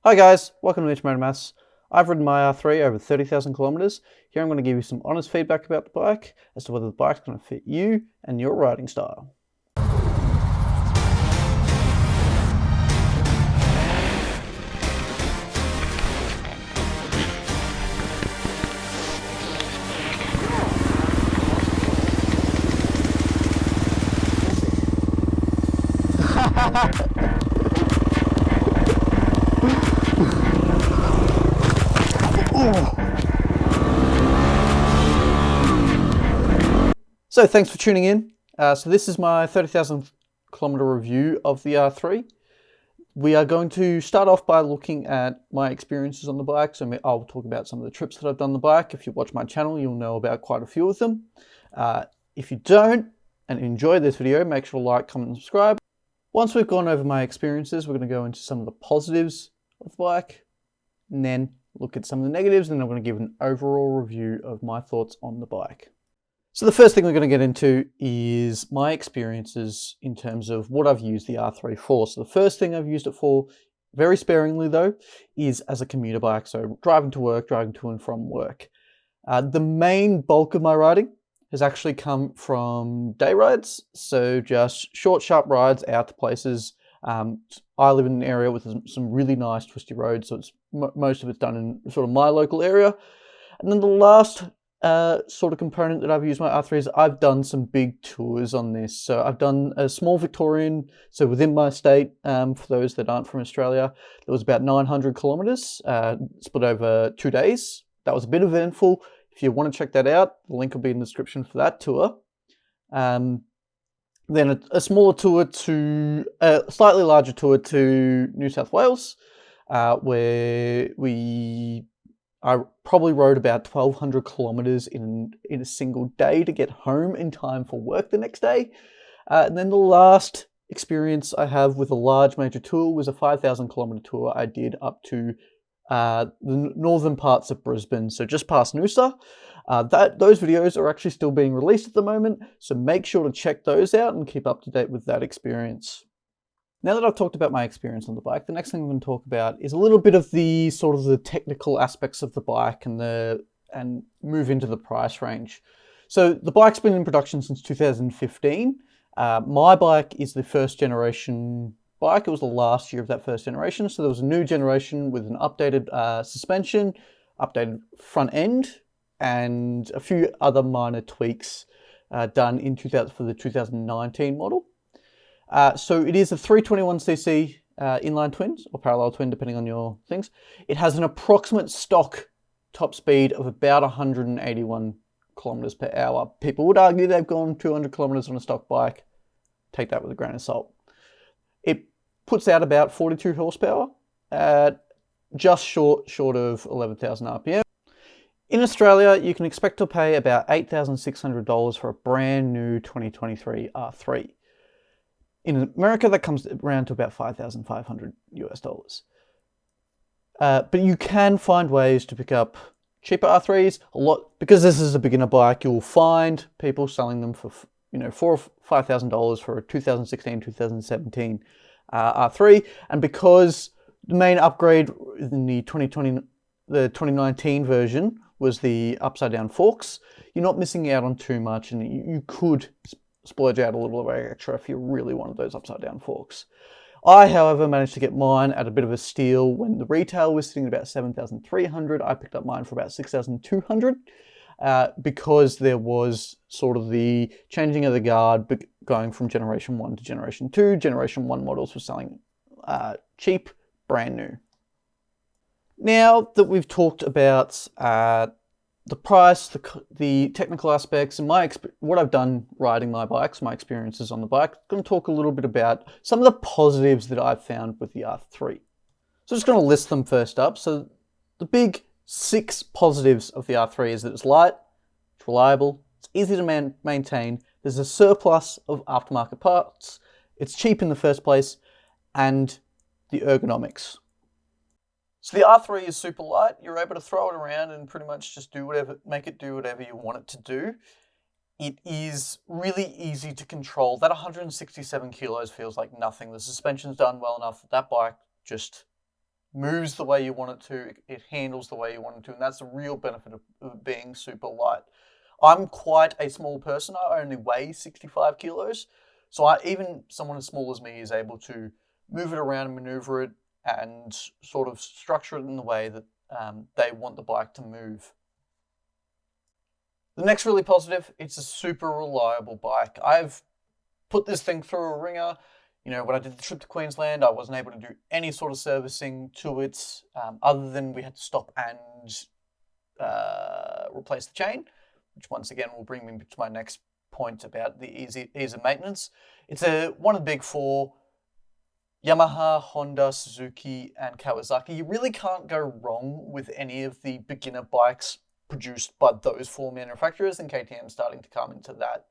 Hi guys, welcome to Mitch Motor Maths. I've ridden my R3 over 30,000 kilometers. Here I'm going to give you some honest feedback about the bike as to whether the bike's going to fit you and your riding style. So thanks for tuning in. So this is my 30,000 kilometer review of the R3. We are going to start off by looking at my experiences on the bike. So I'll talk about some of the trips that I've done on the bike. If you watch my channel, you'll know about quite a few of them. If you don't and enjoy this video, make sure to like, comment, and subscribe. Once we've gone over my experiences, we're going to go into some of the positives of the bike, and then look at some of the negatives, and then I'm going to give an overall review of my thoughts on the bike. So the first thing we're going to get into is my experiences in terms of what I've used the R3 for. So the first thing I've used it for, very sparingly though, is as a commuter bike. So driving to work, driving to and from work. The main bulk of my riding has actually come from day rides. So just short, sharp rides out to places. I live in an area with some really nice twisty roads. So it's most of it's done in sort of my local area. And then the last sort of component that I've used my R3 is I've done some big tours on this. So I've done a small Victorian, so within my state, for those that aren't from Australia, it was about 900 kilometers, split over 2 days. That was a bit eventful. If you want to check that out, the link will be in the description for that tour. Then a smaller tour to, a slightly larger tour to New South Wales, where I probably rode about 1,200 kilometers in a single day to get home in time for work the next day. And then the last experience I have with a large major tour was a 5,000 kilometer tour I did up to the northern parts of Brisbane, so just past Noosa. Those videos are actually still being released at the moment, so make sure to check those out and keep up to date with that experience. Now that I've talked about my experience on the bike, the next thing I'm going to talk about is a little bit of the sort of the technical aspects of the bike and move into the price range. So the bike's been in production since 2015. My bike is the first generation bike. It was the last year of that first generation. So there was a new generation with an updated suspension, updated front end, and a few other minor tweaks done in for the 2019 model. So it is a 321cc inline twin or parallel twin, depending on your things. It has an approximate stock top speed of about 181 kilometers per hour. People would argue they've gone 200 kilometers on a stock bike. Take that with a grain of salt. It puts out about 42 horsepower at just short of 11,000 RPM. In Australia, you can expect to pay about $8,600 for a brand new 2023 R3. In America, that comes around to about $5,500 US. But you can find ways to pick up cheaper R3s a lot, because this is a beginner bike. You'll find people selling them for $4,000 or $5,000 for a 2016, 2017 R3, and because the main upgrade in the 2019 version was the upside down forks, you're not missing out on too much, and you could splurge out a little bit extra if you really wanted those upside down forks. I, however, managed to get mine at a bit of a steal. When the retail was sitting at about $7,300, I picked up mine for about $6,200 because there was sort of the changing of the guard going from Generation 1 to Generation 2. Generation 1 models were selling cheap, brand new. Now that we've talked about the price, the technical aspects, and what I've done riding my bikes, my experiences on the bike, I'm going to talk a little bit about some of the positives that I've found with the R3. So I'm just going to list them first up. So the big 6 positives of the R3 is that it's light, it's reliable, it's easy to maintain, there's a surplus of aftermarket parts, it's cheap in the first place, and the ergonomics. So the R3 is super light. You're able to throw it around and pretty much just make it do whatever you want it to do. It is really easy to control. That 167 kilos feels like nothing. The suspension's done well enough that bike just moves the way you want it to, it handles the way you want it to, and that's the real benefit of being super light. I'm quite a small person. I only weigh 65 kilos, so even someone as small as me is able to move it around and maneuver it and sort of structure it in the way that they want the bike to move. The next really positive, it's a super reliable bike. I've put this thing through a ringer. You know, when I did the trip to Queensland, I wasn't able to do any sort of servicing to it, other than we had to stop and replace the chain, which once again will bring me to my next point about the ease of maintenance. It's one of the big four: Yamaha, Honda, Suzuki, and Kawasaki. You really can't go wrong with any of the beginner bikes produced by those four manufacturers, and KTM starting to come into that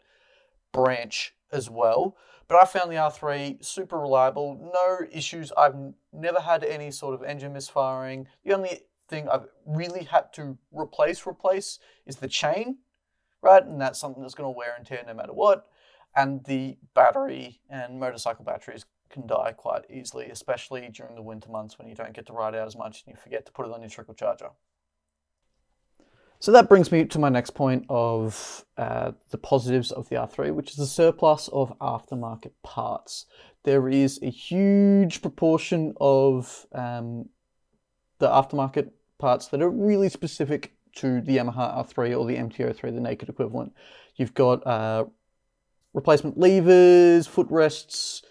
branch as well. But I found the R3 super reliable, no issues. I've never had any sort of engine misfiring. The only thing I've really had to replace is the chain, right? And that's something that's going to wear and tear no matter what. And the battery, and motorcycle batteries can die quite easily, especially during the winter months when you don't get to ride out as much and you forget to put it on your trickle charger. So that brings me to my next point of the positives of the R3, which is the surplus of aftermarket parts. There is a huge proportion of the aftermarket parts that are really specific to the Yamaha R3 or the MT-03, the naked equivalent. You've got replacement levers, footrests,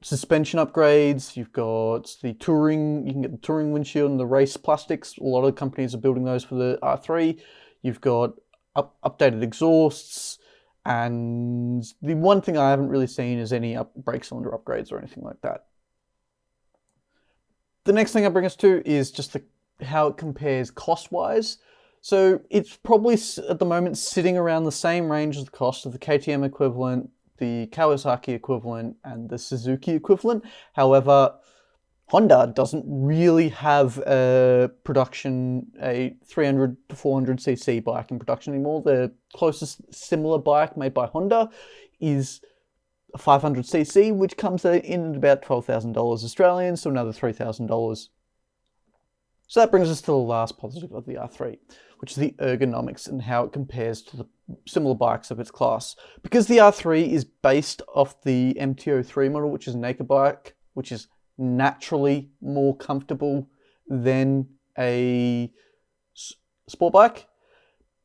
suspension upgrades. You've got the touring, you can get the touring windshield and the race plastics. A lot of companies are building those for the R3. You've got updated exhausts, and the one thing I haven't really seen is any brake cylinder upgrades or anything like that. The next thing I bring us to is just how it compares cost-wise. So it's probably at the moment sitting around the same range as the cost of the KTM equivalent, the Kawasaki equivalent, and the Suzuki equivalent. However, Honda doesn't really have a 300 to 400cc bike in production anymore. The closest similar bike made by Honda is a 500cc, which comes in at about $12,000 Australian, so another $3,000. So that brings us to the last positive of the R3, which is the ergonomics and how it compares to the similar bikes of its class. Because the R3 is based off the MT-03 model, which is a naked bike, which is naturally more comfortable than a sport bike,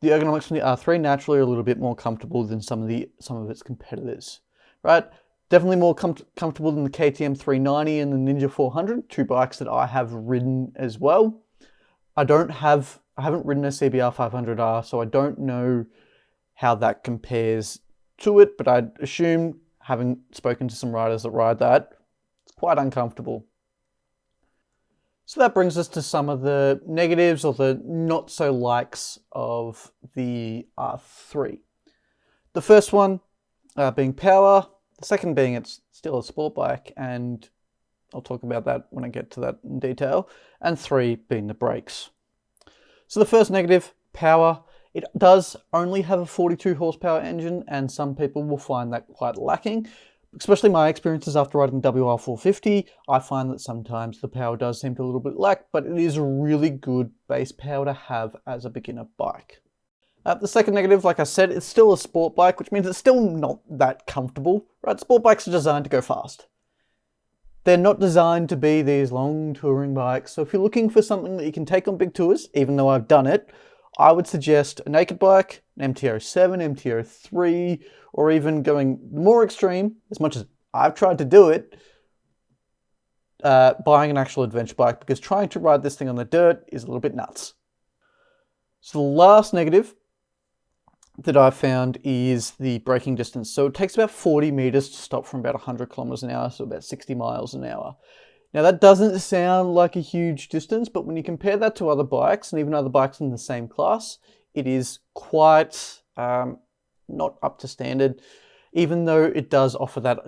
the ergonomics from the R3 naturally are a little bit more comfortable than some of its competitors, right? Definitely more comfortable than the KTM 390 and the Ninja 400, two bikes that I have ridden as well. I haven't ridden a CBR 500R, so I don't know how that compares to it, but I'd assume, having spoken to some riders that ride that, it's quite uncomfortable. So that brings us to some of the negatives or the not so likes of the R3. The first one being power, the second being it's still a sport bike, and I'll talk about that when I get to that in detail, and 3 being the brakes. So the first negative, power, it does only have a 42 horsepower engine, and some people will find that quite lacking. Especially my experiences after riding WR450, I find that sometimes the power does seem to a little bit lack, but it is a really good base power to have as a beginner bike. The second negative, like I said, it's still a sport bike, which means it's still not that comfortable, right? Sport bikes are designed to go fast. They're not designed to be these long touring bikes. So if you're looking for something that you can take on big tours, even though I've done it, I would suggest a naked bike, an MT-07, MT-03, or even going more extreme, as much as I've tried to do it, buying an actual adventure bike, because trying to ride this thing on the dirt is a little bit nuts. So the last negative that I've found is the braking distance. So it takes about 40 meters to stop from about 100 kilometers an hour, so about 60 miles an hour. Now that doesn't sound like a huge distance, but when you compare that to other bikes, and even other bikes in the same class, it is quite not up to standard, even though it does offer that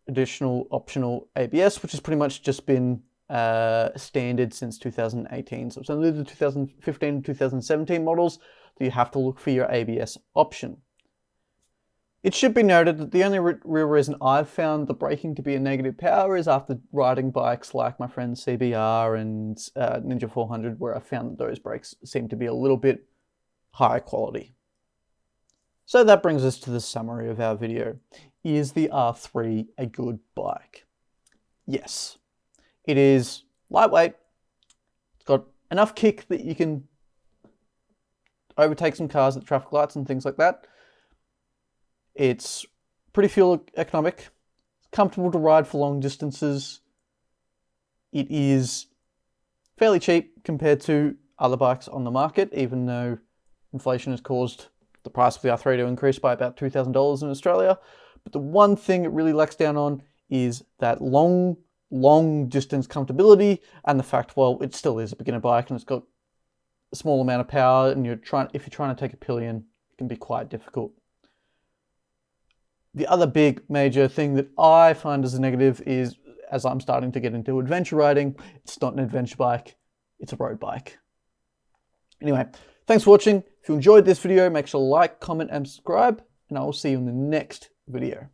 additional optional ABS, which has pretty much just been standard since 2018. So it's only the 2015 and 2017 models that you have to look for your ABS option. It should be noted that the only real reason I've found the braking to be a negative power is after riding bikes like my friends CBR and Ninja 400, where I found that those brakes seem to be a little bit higher quality. So that brings us to the summary of our video. Is the R3 a good bike? Yes. It is lightweight. It's got enough kick that you can overtake some cars at traffic lights and things like that. It's pretty fuel economic, comfortable to ride for long distances. It is fairly cheap compared to other bikes on the market, even though inflation has caused the price of the R3 to increase by about $2,000 in Australia. But the one thing it really lacks down on is that long distance comfortability and the fact, well, it still is a beginner bike and it's got a small amount of power, and if you're trying to take a pillion, it can be quite difficult. The other big major thing that I find as a negative is, as I'm starting to get into adventure riding, it's not an adventure bike, it's a road bike. Anyway, thanks for watching. If you enjoyed this video, make sure to like, comment, and subscribe, and I will see you in the next video.